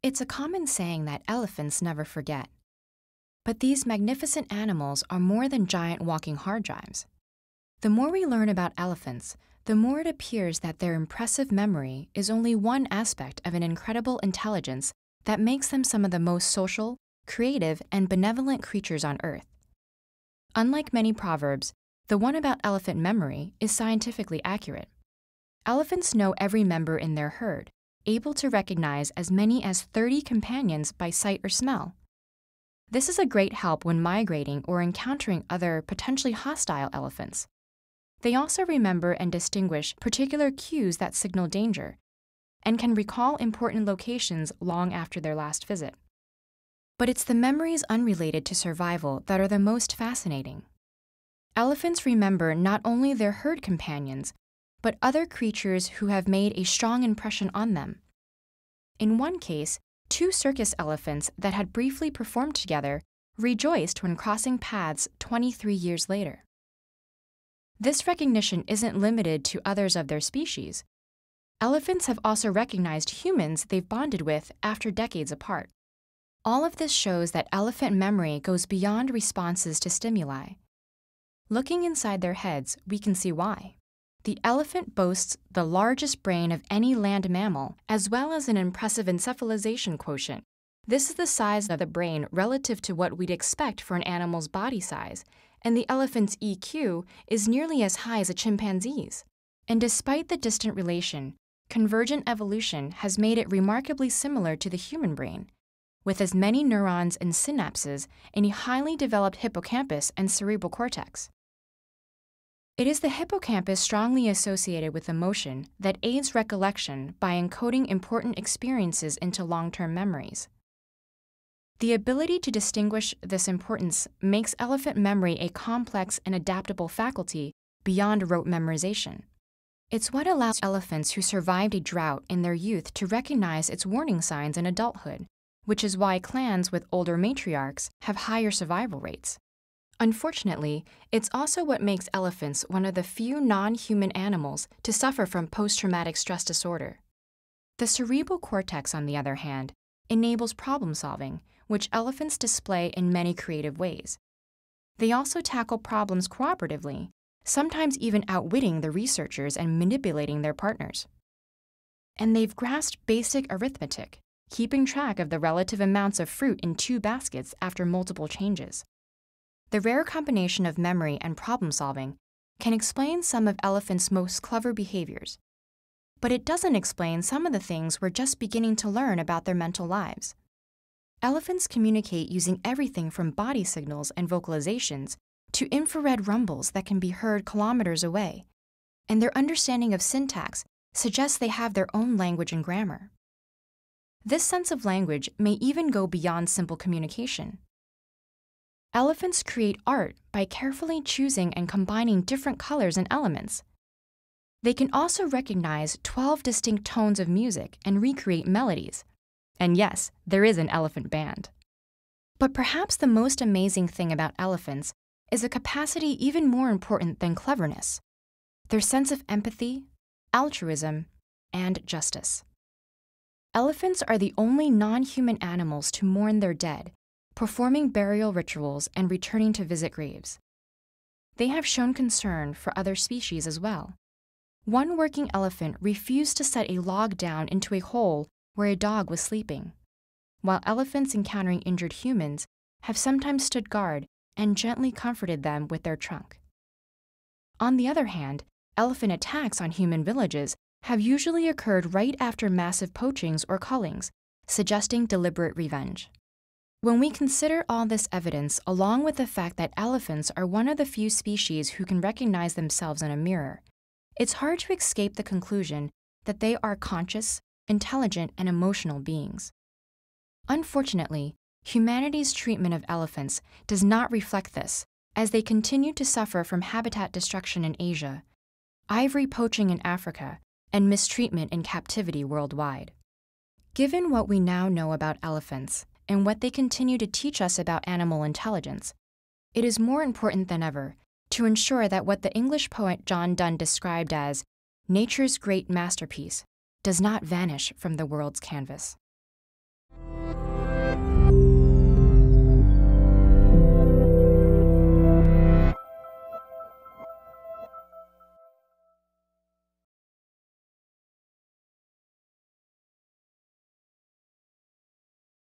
It's a common saying that elephants never forget. But these magnificent animals are more than giant walking hard drives. The more we learn about elephants, the more it appears that their impressive memory is only one aspect of an incredible intelligence that makes them some of the most social, creative, and benevolent creatures on Earth. Unlike many proverbs, the one about elephant memory is scientifically accurate. Elephants know every member in their herd, able to recognize as many as 30 companions by sight or smell. This is a great help when migrating or encountering other potentially hostile elephants. They also remember and distinguish particular cues that signal danger, and can recall important locations long after their last visit. But it's the memories unrelated to survival that are the most fascinating. Elephants remember not only their herd companions, but other creatures who have made a strong impression on them. In one case, 2 circus elephants that had briefly performed together rejoiced when crossing paths 23 years later. This recognition isn't limited to others of their species. Elephants have also recognized humans they've bonded with after decades apart. All of this shows that elephant memory goes beyond responses to stimuli. Looking inside their heads, we can see why. The elephant boasts the largest brain of any land mammal, as well as an impressive encephalization quotient. This is the size of the brain relative to what we'd expect for an animal's body size, and the elephant's EQ is nearly as high as a chimpanzee's. And despite the distant relation, convergent evolution has made it remarkably similar to the human brain, with as many neurons and synapses in a highly developed hippocampus and cerebral cortex. It is the hippocampus strongly associated with emotion that aids recollection by encoding important experiences into long-term memories. The ability to distinguish this importance makes elephant memory a complex and adaptable faculty beyond rote memorization. It's what allows elephants who survived a drought in their youth to recognize its warning signs in adulthood, which is why clans with older matriarchs have higher survival rates. Unfortunately, it's also what makes elephants one of the few non-human animals to suffer from post-traumatic stress disorder. The cerebral cortex, on the other hand, enables problem-solving, which elephants display in many creative ways. They also tackle problems cooperatively, sometimes even outwitting the researchers and manipulating their partners. And they've grasped basic arithmetic, keeping track of the relative amounts of fruit in 2 baskets after multiple changes. The rare combination of memory and problem-solving can explain some of elephants' most clever behaviors, but it doesn't explain some of the things we're just beginning to learn about their mental lives. Elephants communicate using everything from body signals and vocalizations to infrared rumbles that can be heard kilometers away, and their understanding of syntax suggests they have their own language and grammar. This sense of language may even go beyond simple communication. Elephants create art by carefully choosing and combining different colors and elements. They can also recognize 12 distinct tones of music and recreate melodies. And yes, there is an elephant band. But perhaps the most amazing thing about elephants is a capacity even more important than cleverness: their sense of empathy, altruism, and justice. Elephants are the only non-human animals to mourn their dead, performing burial rituals and returning to visit graves. They have shown concern for other species as well. One working elephant refused to set a log down into a hole where a dog was sleeping, while elephants encountering injured humans have sometimes stood guard and gently comforted them with their trunk. On the other hand, elephant attacks on human villages have usually occurred right after massive poachings or cullings, suggesting deliberate revenge. When we consider all this evidence, along with the fact that elephants are one of the few species who can recognize themselves in a mirror, it's hard to escape the conclusion that they are conscious, intelligent, and emotional beings. Unfortunately, humanity's treatment of elephants does not reflect this, as they continue to suffer from habitat destruction in Asia, ivory poaching in Africa, and mistreatment in captivity worldwide. Given what we now know about elephants, and what they continue to teach us about animal intelligence, it is more important than ever to ensure that what the English poet John Donne described as nature's great masterpiece does not vanish from the world's canvas. الفيلة.